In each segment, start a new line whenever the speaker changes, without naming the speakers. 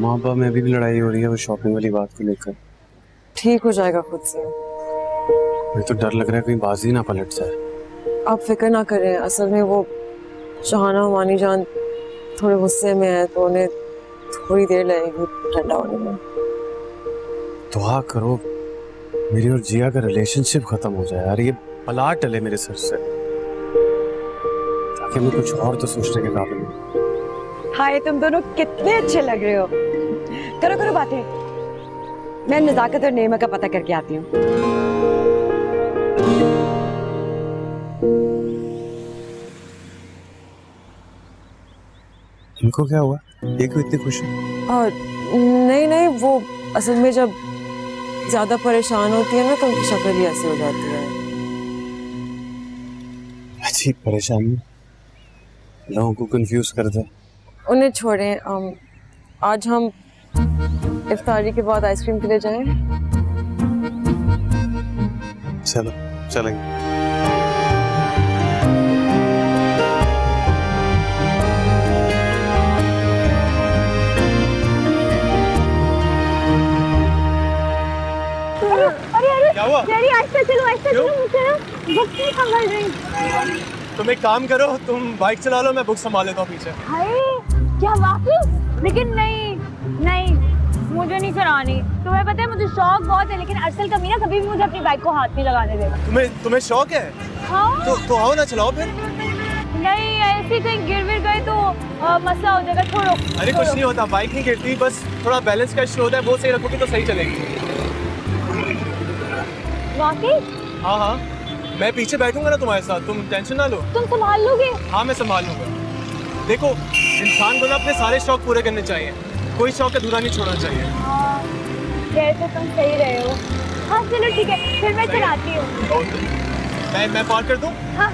माँ बाप में भी लड़ाई हो रही है वो शॉपिंग वाली बात को लेकर।
ठीक हो जाएगा खुद से।
मुझे तो डर लग रहा है कहीं बाजी ना पलट जाए।
आप फिक्र ना करें, असल में वो शहाना मानी जान थोड़े गुस्से में है तो उन्हें थोड़ी देर लगेगी ठंडा होने में।
दुआ करो मेरी और जिया का रिलेशनशिप खत्म हो जाए यार, ये बला टले मेरे सर से, ताकि मैं कुछ और तो सोचने के काबिल हूँ।
हाय तुम दोनों कितने अच्छे लग रहे हो। करो करो बातें, मैं नजाकत और नेमा का पता करके आती हूँ।
इनको क्या हुआ? ये क्यों इतनी खुश है?
और नहीं नहीं, वो असल में जब ज्यादा परेशान होती है ना तो उनकी शक्ल ही ऐसी हो जाती है।
अजीब परेशानी, लोगों को कंफ्यूज कर दे।
उन्हें छोड़ें, आज हम इफ्तारी के बाद आइसक्रीम के लिए जाएं।
चलो चलेंगे।
क्या हुआ?
डैडी आहिस्ता चलो मुझे ना बुक नहीं संभल रही।
तुम एक काम करो, तुम बाइक चला लो, मैं बुक संभाल लेता हूँ पीछे।
हाय क्या वाकई? लेकिन नहीं नहीं, मुझे नहीं चलानी। तुम्हें पता है मुझे शौक बहुत है, लेकिन अरसल कभी ना कभी भी मुझे अपनी बाइक को हाथ नहीं लगाने देगा।
तुम्हें शौक है?
हाँ।
तो आओ ना चलाओ फिर।
नहीं ऐसे कहीं गिर विर गए तो मसला हो जाएगा। छोड़ो।
अरे कुछ नहीं होता, बाइक नहीं गिरती, बस थोड़ा बैलेंस का इशू होता है, वो सही रखोगी तो सही चलेगी।
वाकई?
हाँ हाँ, मैं पीछे बैठूंगा ना तुम्हारे साथ, तुम टेंशन ना लो।
तुम संभाल लोगे?
हाँ मैं संभाल लूंगा। देखो इंसान को ना अपने सारे शौक पूरे करने चाहिए, कोई शौक अधूरा नहीं छोड़ना चाहिए।
हाँ कह तो तुम सही रहे हो। हाँ चलो ठीक है, फिर मैं चलाती हूँ।
मैं पार कर दूँ?
हाँ।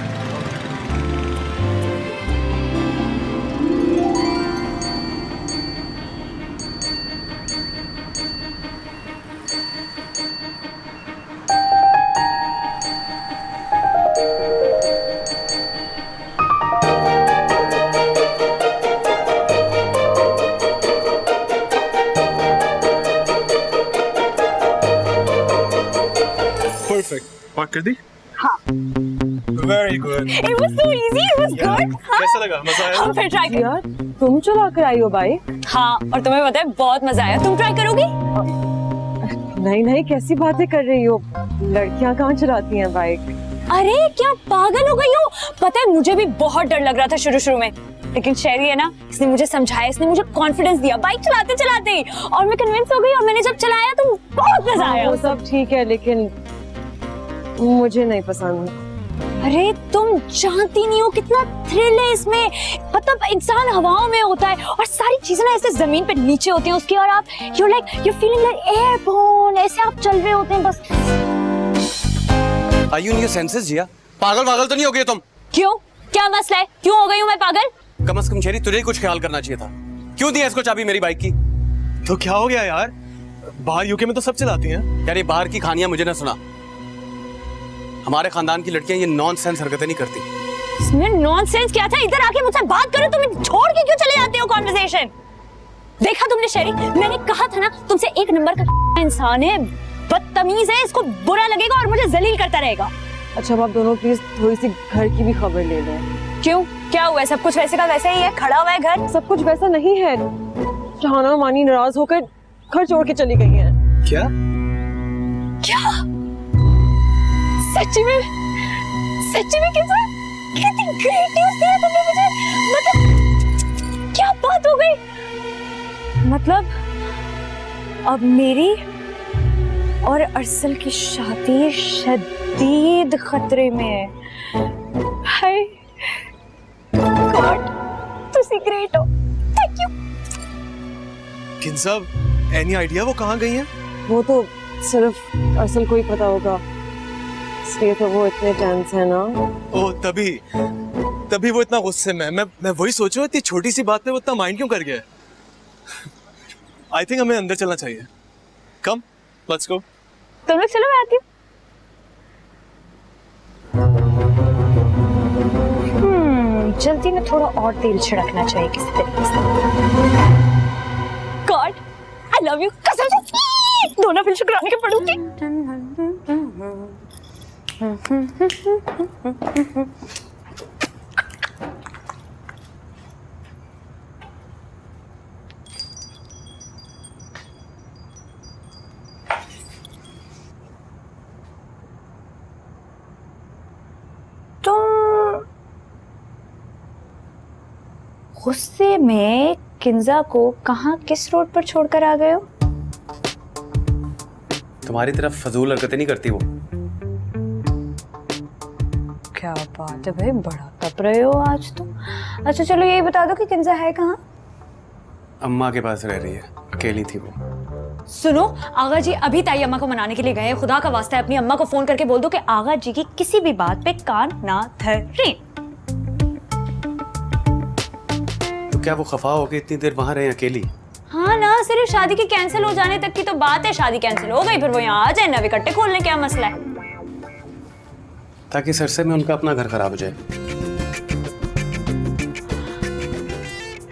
परफेक्ट, पार कर दी?
हाँ।
Very good.
It was so easy, it was good.
कैसा लगा? मजा आया?
हम फिर ट्राई करें।
यार तुम चला कर आई हो बाइक?
हाँ, और तुम्हें पता है बहुत मजा आया। तुम ट्राई करोगी?
नहीं नहीं, कैसी बातें कर रही हो, लड़कियां कहाँ चलाती हैं बाइक।
अरे क्या पागल हो गई हो? पता है मुझे भी बहुत डर लग रहा था शुरू में, लेकिन शेरी है ना, इसने मुझे समझाया, इसने मुझे कॉन्फिडेंस दिया बाइक चलाते चलाते ही, और मैं कन्विंस हो गई और मैंने जब चलाया तो बहुत मजा आया।
वो सब ठीक है लेकिन मुझे नहीं पसंद।
अरे तुम जानती नहीं हो कितना थ्रिल है इसमें। मतलब इंसान हवाओं में होता है और सारी चीजें ना ऐसे जमीन पे नीचे होती हैं उसकी, और आप you're feeling like airborne, ऐसे आप चल रहे होते हैं बस।
Are you in your senses जिया? पागल तो नहीं हो गई तुम?
क्यों? क्या मसला है? क्यों हो गई हूँ मैं पागल?
कम से कम शेरी तुझे ही कुछ ख्याल करना चाहिए था। क्यों दिया इसको चाबी मेरी बाइक की?
तो क्या हो गया यार, बाहर यूके में तो सब चलाती हैं।
यार ये बाहर की कहानियां मुझे ना सुना, हमारे खानदान की लड़कियां ये नॉनसेंस हरकतें नहीं करती।
इसमें नॉनसेंस क्या था? इधर आके मुझसे बात करो, तुम छोड़ के क्यों चले जाते हो कॉन्वर्सेशन? देखा तुमने शेरी, मैंने कहा था ना तुमसे एक नंबर का इंसान है, बदतमीज है, इसको बुरा लगेगा और मुझे जलील करता रहेगा।
अच्छा अब आप दोनों प्लीज थोड़ी सी घर की भी खबर ले लें।
क्यों? क्या हुआ है? सब कुछ वैसे का वैसे ही है, खड़ा हुआ है घर।
सब कुछ वैसा नहीं है, शहाना मानी नाराज होकर घर छोड़ के चली गई हैं।
क्या?
क्या? सच्ची में कैसा? कितनी ग्रेट न्यूज़ दिया तुमने मुझे। मतलब क्या बात हो गई? मतलब अब मेरी और अरसल की शादी शदीद खतरे में है। हाय गॉड, तुसी ग्रेट हो, थैंक यू।
किन साहब, एनी आइडिया वो कहाँ गई हैं?
वो तो सिर्फ अरसल को ही पता होगा, इसलिए तो वो इतने टेंस है ना।
ओ तभी वो इतना गुस्से में। मैं वही सोच रहा हूँ, इतनी छोटी सी बात पे वो इतना माइंड क्यों कर गया? आई थिंक हमें अंदर चलना चाहिए। Come let's go.
तुम लोग चलो, मैं आती हूँ। जल्दी में थोड़ा और तेल छिड़कना चाहिए किसी तरीके से। गॉड आई लव यू कसम से दोनों फिर शुक्राने के पड़ूंगी। तुम गुस्से में किंजा को कहाँ किस रोड पर छोड़कर आ गए हो?
तुम्हारी तरफ फजूल हरकतें नहीं करती वो।
क्या बात है भाई, बड़ा तप रहे हो आज तो। अच्छा चलो यही बता दो कि किंजा है कहाँ?
अम्मा के पास रह रही है, अकेली थी वो।
सुनो, आगा जी अभी ताई अम्मा को मनाने के लिए गए हैं। खुदा का वास्ता है अपनी अम्मा को फोन करके बोल दो कि आगा जी की किसी भी बात पे कान ना धरें।
तो क्या वो खफा हो गई इतनी देर वहां रहे अकेली?
हाँ ना, सिर्फ शादी के कैंसिल हो जाने तक की तो बात है। शादी कैंसिल हो गई फिर वो यहाँ आ जाए, नवे कट्टे खोलने क्या मसला है?
ताकि सरसे में उनका अपना घर खराब हो जाए।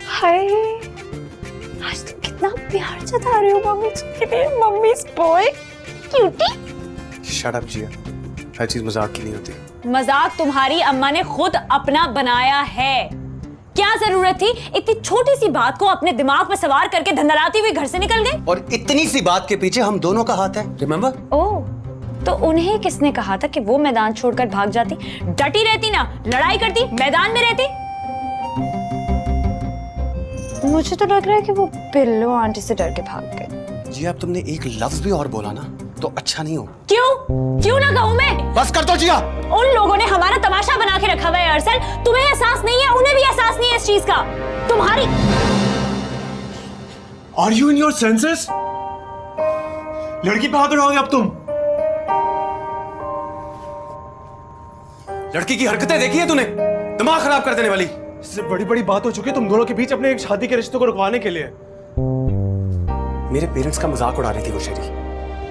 हाय, आज तुम कितना प्यार जता रहे हो मम्मी के लिए। Mummy's boy, cutie.
Shut up Jiya, हर चीज मजाक की नहीं होती।
मजाक तुम्हारी अम्मा ने खुद अपना बनाया है। क्या जरूरत थी इतनी छोटी सी बात को अपने दिमाग पर सवार करके धंधलाती हुई घर से निकल गए?
और इतनी सी बात के पीछे हम दोनों का हाथ है, रिमेम्बर?
ओह, तो उन्हें किसने कहा था कि वो मैदान छोड़कर भाग जाती? डटी रहती ना, लड़ाई करती, मैदान में रहती। मुझे तो लग रहा है कि वो पिल्लो आंटी से डर के भाग गए।
जी अब तुमने एक लफ्ज भी और बोला ना तो अच्छा नहीं हो।
क्यों ना कहूं मैं?
बस कर दो जिया।
उन लोगों ने हमारा तमाशा बना के रखा हुआ है अरसल। तुम्हें एहसास नहीं है, उन्हें भी एहसास नहीं है इस चीज का। तुम्हारी
are you in your senses? लड़की पे हाथ उठाओगे अब तुम?
लड़की की हरकतें देखी है तूने? दिमाग खराब कर देने वाली।
इससे बड़ी बड़ी बात हो चुकी है तुम दोनों के बीच अपने एक शादी के रिश्ते को रुकवाने के लिए।
मेरे पेरेंट्स का मजाक उड़ा रही थी वो शेरी।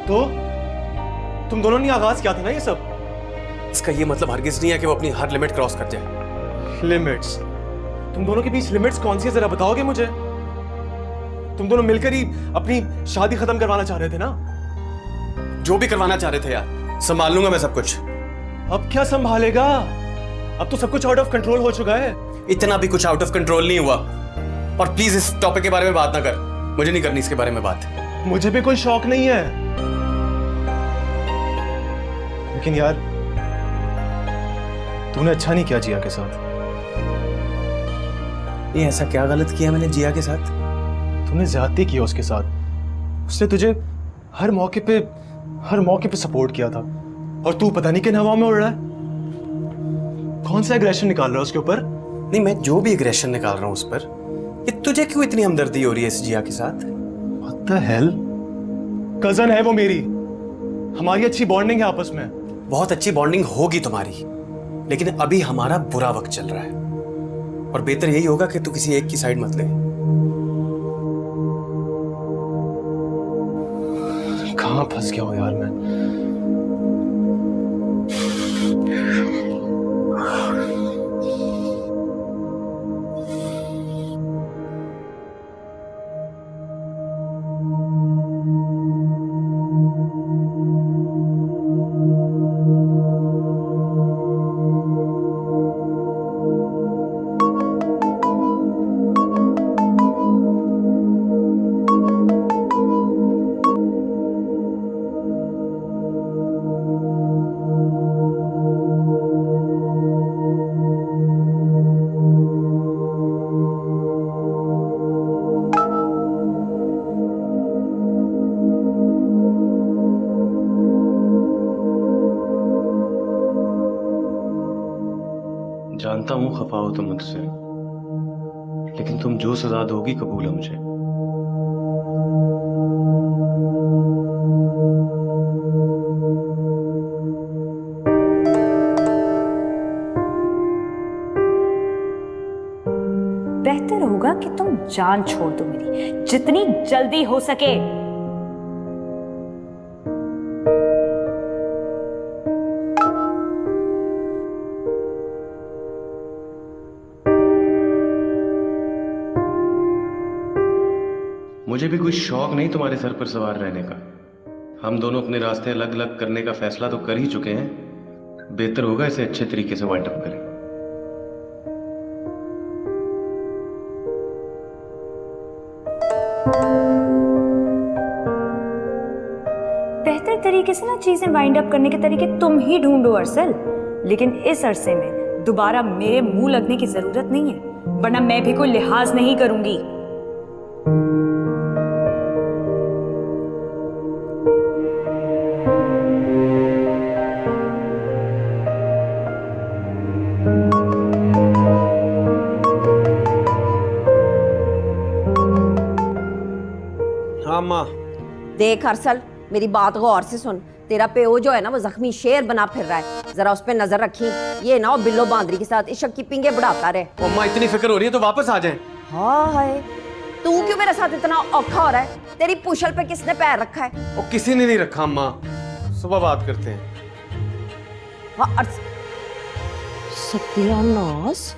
तो तुम दोनों ने आगाज किया था ना ये सब।
इसका ये मतलब हरगिज नहीं है कि वो अपनी हर लिमिट क्रॉस कर जाए।
लिमिट्स? तुम दोनों के बीच लिमिट्स कौन सी है, जरा बताओगे मुझे? तुम दोनों मिलकर ही अपनी शादी खत्म करवाना चाह रहे थे ना?
जो भी करवाना चाह रहे थे यार, संभाल लूंगा मैं सब कुछ।
अब क्या संभालेगा? अब तो सब कुछ आउट ऑफ कंट्रोल हो चुका है।
इतना भी कुछ आउट ऑफ कंट्रोल नहीं हुआ। और प्लीज इस टॉपिक के बारे में बात ना कर, मुझे नहीं करनी इसके बारे में बात।
मुझे भी कोई शौक नहीं है, लेकिन यार तूने अच्छा नहीं किया जिया के साथ।
ये ऐसा क्या गलत किया मैंने जिया के साथ?
तूने ज्यादती की उसके साथ। उसने तुझे हर मौके पे सपोर्ट किया था और तू पता नहीं किन हवा में उड़ रहा है। कौन सा एग्रेशन निकाल रहा है उसके ऊपर?
नहीं, मैं जो भी एग्रेशन निकाल रहा हूं उस पर, ये तुझे क्यों इतनी हमदर्दी हो रही है इस जिया के साथ?
What the hell? कजन है वो मेरी, हमारी अच्छी बॉन्डिंग है आपस में।
बहुत अच्छी बॉन्डिंग होगी तुम्हारी, लेकिन अभी हमारा बुरा वक्त चल रहा है और बेहतर यही होगा कि तू किसी एक की साइड मत ले।
कहां फंस गया हूं यार मैं?
जानता हूं खफा हो तुम मुझसे, लेकिन तुम जो सजा दोगी कबूल है मुझे।
बेहतर होगा कि तुम जान छोड़ दो मेरी, जितनी जल्दी हो सके।
मुझे भी कोई शौक नहीं तुम्हारे सर पर सवार रहने का। हम दोनों अपने रास्ते अलग अलग करने का फैसला तो कर ही चुके हैं। बेहतर होगा इसे अच्छे तरीके से वाइंड अप करें।
बेहतर तरीके से ना चीजें वाइंड अप करने के तरीके तुम ही ढूंढो अरसल, लेकिन इस अरसे में दोबारा मेरे मुंह लगने की जरूरत नहीं है, वरना मैं भी कोई लिहाज नहीं करूंगी।
हाँ माँ।
देख अरसल, मेरी बात गौर से सुन। तेरा पेओ जो है ना वो जख्मी शेर बना फिर रहा है, जरा उस पे नजर रखी। ये ना वो बिल्लो बांदरी के साथ इश्क की पिंगे बढ़ाता रहे।
अम्मा इतनी फिक्र हो रही है तो वापस आ जाएं।
हाय, तू क्यों मेरे साथ इतना औखा हो रहा है? तेरी पूछल पे किसने पैर रखा है?
वो किसी ने नहीं रखा अम्मा, सुबह बात करते हैं।
हाँ अरसल, सत्यानाश।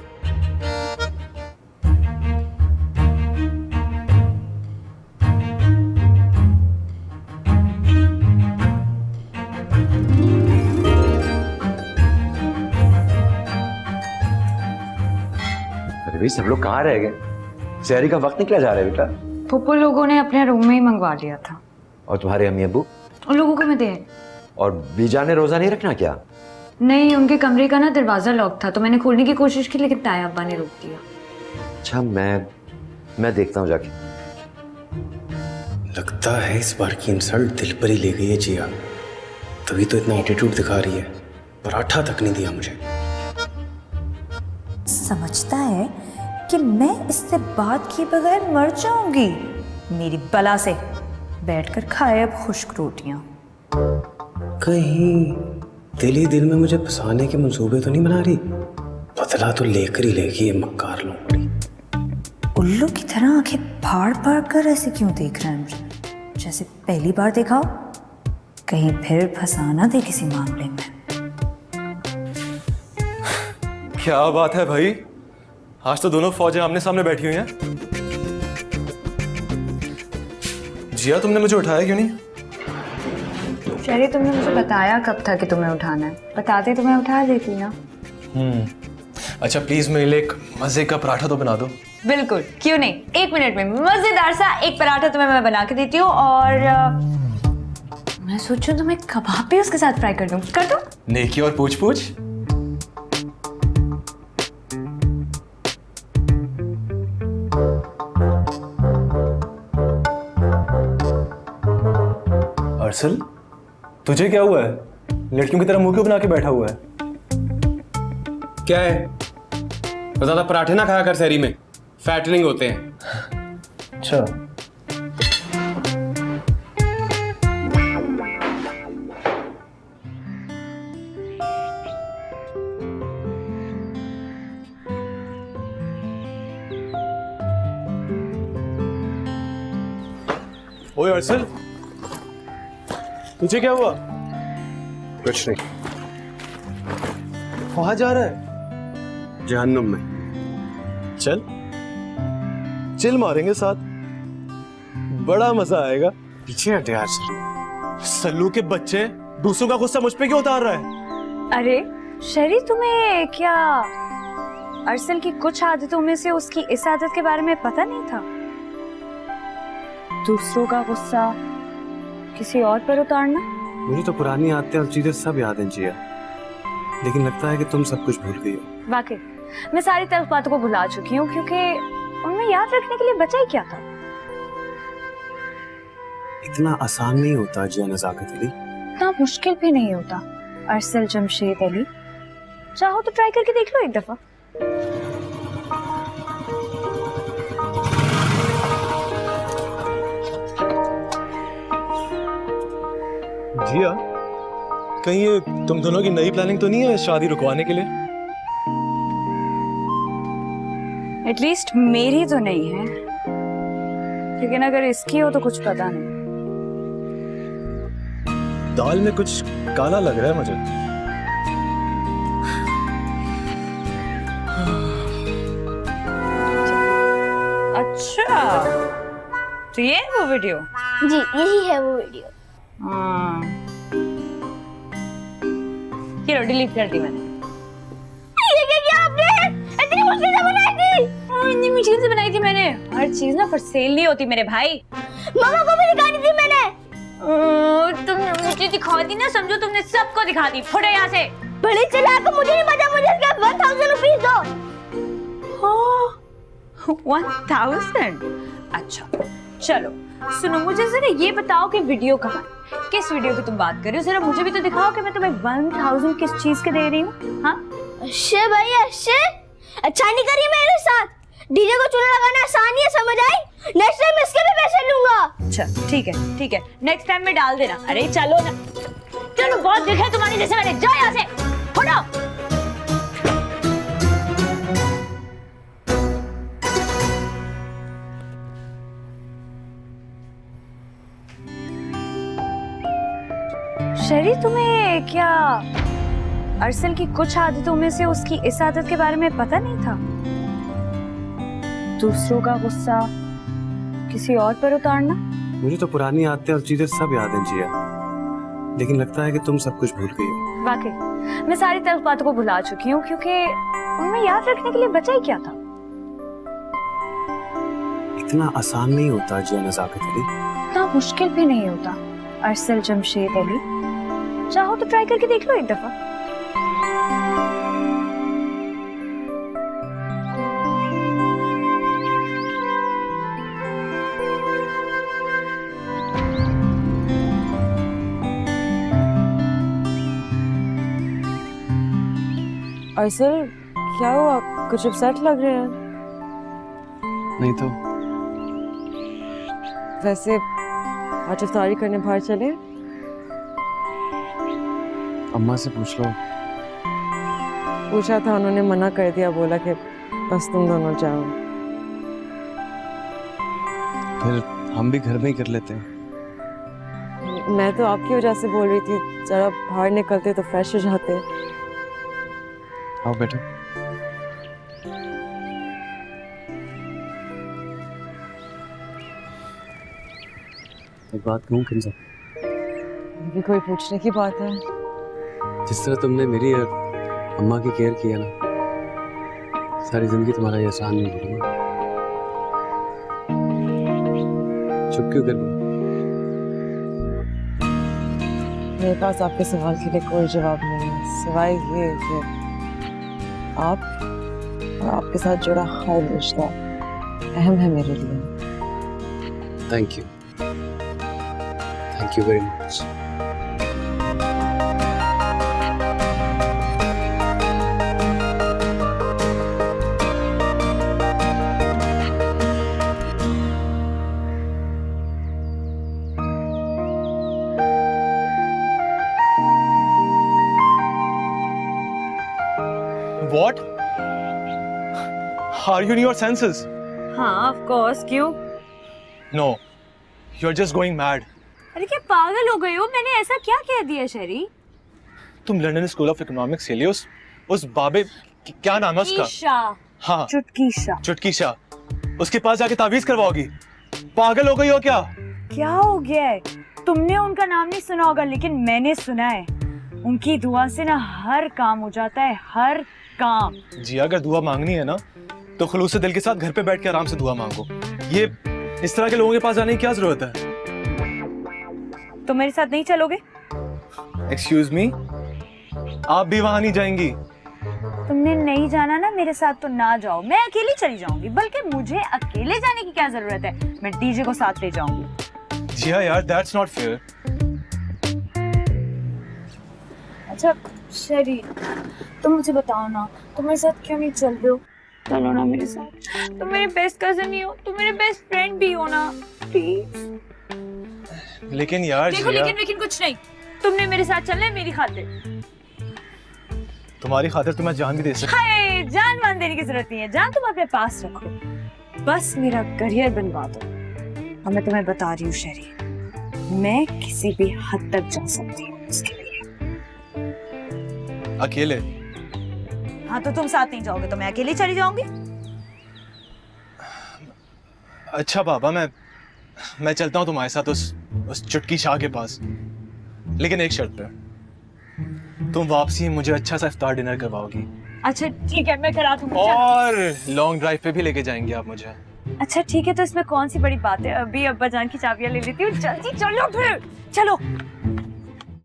अरे भाई सब लोग कहाँ रह गए? शहरी का वक्त निकला जा रहा है बेटा।
पुप्पू लोगों ने अपने रूम में ही मंगवा लिया था।
और तुम्हारे अम्मी अब्बू
उन लोगों को मैं दे।
और बीजा ने रोजा नहीं रखना क्या?
नहीं, उनके कमरे का ना दरवाजा लॉक था तो मैंने खोलने की कोशिश की, लेकिन ताया अब्बा ने रोक दिया।
अच्छा मैं देखता हूँ जाके।
लगता है इस बार की इंसल्ट दिल पर ही ले गई है जिया, तभी तो इतना एटीट्यूड दिखा रही है। पराठा तक नहीं दिया मुझे।
समझता है कि मैं इससे बात किए बगैर मर जाऊंगी। मेरी बला से बैठकर खाए अब खुश्क रोटियां।
कहीं दिल ही दिल में मुझे फंसाने के मंसूबे तो नहीं बना रही? बदला तो लेकर ही लेगी ये मक्कार लोमड़ी।
उल्लू की तरह आंखें फाड़ फाड़ कर ऐसे क्यों देख रहा है मुझे, जैसे पहली बार देखा हो? कहीं फिर फंसा ना दे किसी मामले में।
क्या बात है भाई, आज तो दोनों फौजें आमने सामने बैठी हुई हैं। जिया तुमने मुझे उठाया क्यों नहीं?
शहरी, तुमने मुझे बताया कब था कि तुम्हें उठाना है? बताते तो मैं उठा देती ना।
अच्छा प्लीज मेरे लिए एक मजे का पराठा तो बना दो।
बिल्कुल, क्यों नहीं। 1 मिनट में मजेदार सा एक पराठा तुम्हें मैं बना के देती हूँ। और मैं सोचूं तो मैं कबाब भी उसके साथ फ्राई कर दूं। कर दूं?
नेकी और पूछ पूछ। अरसल, तुझे क्या हुआ है? लड़कियों की तरह मुंह क्यों बना के बैठा हुआ है?
क्या है? तो ज्यादा पराठे ना खाया कर शहरी में, फैटनिंग होते हैं।
अच्छा ओए अरसल, तुझे क्या हुआ?
कुछ नहीं।
कहाँ जा रहा है?
जहन्नुम में।
चल चिल मारेंगे साथ, बड़ा मजा आएगा।
पीछे हटे यार सर।
सल्लू के बच्चे दूसरों का गुस्सा मुझ पे क्यों उतार रहा है?
अरे शहरी, तुम्हें क्या अरसल की कुछ आदतों में से उसकी इस आदत के बारे में पता नहीं था? दूसरों का गुस्सा किसी और पर उतारना।
मुझे तो पुरानी आदतें और चीजें सब याद हैं जिया, लेकिन लगता है कि तुम सब कुछ भूल गई हो।
वाकई मैं सारी तल्ख बातों को भुला चुकी हूँ, क्योंकि उनमें याद रखने के लिए बचा ही क्या था।
इतना आसान नहीं होता जिया नज़ाकत अली।
इतना मुश्किल भी नहीं होता अरसल जमशेद अली। चाहो तो ट्राई करके देख लो एक दफा।
जिया, कहीं ये तुम दोनों की नई प्लानिंग तो नहीं है शादी रुकवाने के लिए?
एटलीस्ट मेरी तो नहीं है, लेकिन अगर इसकी हो तो कुछ पता नहीं।
दाल में कुछ काला लग रहा है मुझे।
अच्छा, तो ये है वो वीडियो?
जी यही है वो वीडियो।
हाँ, ये लो डिलीट कर दी मैंने।
ये क्या किया आपने? इतनी मुश्किल से बनाई थी।
इतनी मुश्किल से बनाई थी मैंने। हर चीज ना फॉर सेल नहीं होती मेरे भाई।
मामा को भी दिखानी थी मैंने।
तुमने मुझे दिखा दी ना, समझो तुमने सबको दिखा दी। फुटो यहाँ से।
बड़ी चालाक हो, मुझे नहीं पता, मुझे इसका 1000 रुपीस दो।
हाँ 1000। अच्छा चलो सुनो, मुझे जरा ये बताओ कि वीडियो कहाँ है? किस वीडियो की तुम बात कर रही हो? जरा मुझे भी तो दिखाओ कि मैं तुम्हें 1000 किस चीज के दे रही हूँ। हाँ
अच्छे भाई अच्छे, अच्छा नहीं करिए मेरे साथ। डीजे को चूल्हा लगाना आसान ही है, समझ आई? नेक्स्ट टाइम इसके भी पैसे लूंगा।
अच्छा ठीक है, नेक्स्ट टाइम में डाल देना। अरे चलो ना, चलो बहुत दिखा तुम्हारी जैसे मैंने। जाओ यहाँ से, हटो। शरी, तुम्हें क्या अरसल की कुछ आदतों में से उसकी इस आदत के बारे में पता नहीं था? दूसरों का गुस्सा किसी और पर उतारना।
मुझे तो पुरानी आदतें और चीजें सब याद हैं जिया, लेकिन लगता है कि तुम सब कुछ भूल गई हो।
वाकई मैं सारी तल्ख बातों को भुला चुकी हूँ, क्योंकि उनमें याद रखने के लिए बचा ही क्या था।
इतना आसान नहीं होता जिया नज़ाकत अली।
इतना मुश्किल भी नहीं होता अरसल जमशेद अली। चाहो तो ट्राई करके देख लो एक दफा।
अरसल क्या हुआ, कुछ अपसेट लग रहे हैं?
नहीं तो
वैसे आज इफ्तारी करने बाहर चले?
अम्मा से पूछ लो।
पूछा था, उन्होंने मना कर दिया, बोला कि बस तुम दोनों जाओ।
फिर हम भी घर में ही कर लेते हैं।
मैं तो आपकी वजह से बोल रही थी, जरा बाहर निकलते तो फ्रेश हो जाते।
आओ बेटा। एक बात कहूँ कंजा,
ये भी कोई पूछने की बात है?
जिस तरह तुमने मेरी और अम्मा की केयर किया ना, सारी जिंदगी तुम्हारा ये एहसान नहीं भूलूंगा। चुप क्यों कर गई?
मेरे पास आपके सवाल के लिए कोई जवाब नहीं है, सिवाय ये कि आप और आपके साथ जुड़ा हर रिश्ता अहम है मेरे लिए।
Thank you very much.
What? Are you in your senses?
हाँ ऑफ कोर्स। क्यों?
No, you're just going mad.
अरे क्या पागल हो गई हो? मैंने ऐसा क्या कह दिया शरी?
तुम लंदन स्कूल ऑफ इकोनॉमिक्स के लिए उस बाबे क्या नाम है उसका?
ईशा।
हाँ
चुटकी
शाह उसके पास जाके तावीज करवाओगी? पागल हो गई हो क्या?
क्या हो गया है? तुमने उनका नाम नहीं सुना होगा, लेकिन मैंने सुना है। उनकी दुआ से ना हर काम हो जाता है, हर काम।
जी अगर दुआ मांगनी है ना तो खुलूस दिल के साथ घर पे बैठ के आराम से दुआ मांगो। ये इस तरह के लोगों के पास जाने की क्या जरूरत है?
तो मेरे साथ नहीं चलोगे?
एक्सक्यूज मी, आप भी वहां नहीं जाएंगी?
तुमने नहीं जाना ना मेरे साथ तो ना जाओ, मैं अकेली चली जाऊंगी। बल्कि मुझे अकेले जाने की क्या जरूरत है, मैं डीजे को साथ ले जाऊंगी।
जी हाँ यार, दैट्स नॉट फेयर।
अच्छा शरी, तुम मुझे बताओ ना, तुम मेरे साथ क्यों नहीं चल रहे हो? चलो ना मेरे साथ। तुम मेरे बेस्ट कजन ही हो, तुम मेरे बेस्ट फ्रेंड भी हो ना, प्लीज।
लेकिन यार
देखो
जिया,
लेकिन कुछ नहीं। तुमने मेरे साथ चलना है मेरी खातिर।
तुम्हारी खातिर तो मैं जान भी दे सकता।
हाय, जान मान देने की जरूरत नहीं है, जान तुम अपने पास रखो। बस मेरा करियर बनवा दो। और मैं तुम्हें बता रही हूँ शरी, मैं किसी भी हद तक जा सकती हूँ इसके लिए।
अकेले?
हाँ तो तुम साथ नहीं जाओगे तो मैं अकेली चली जाऊंगी।
अच्छा बाबा, मैं मैं चलता हूँ तुम्हारे साथ उस चुटकी शाह के पास, लेकिन एक शर्त पे, तुम वापसी मुझे अच्छा सा इफ्तार डिनर करवाओगी।
अच्छा ठीक है, मैं करा दूंगी।
और लॉन्ग ड्राइव पे भी लेके जाएंगे आप मुझे।
अच्छा ठीक है, तो इसमें कौन सी बड़ी बात है, अभी अब्बा जान की चाबियां ले लेती हूँ, जल्दी चलो फिर, चलो।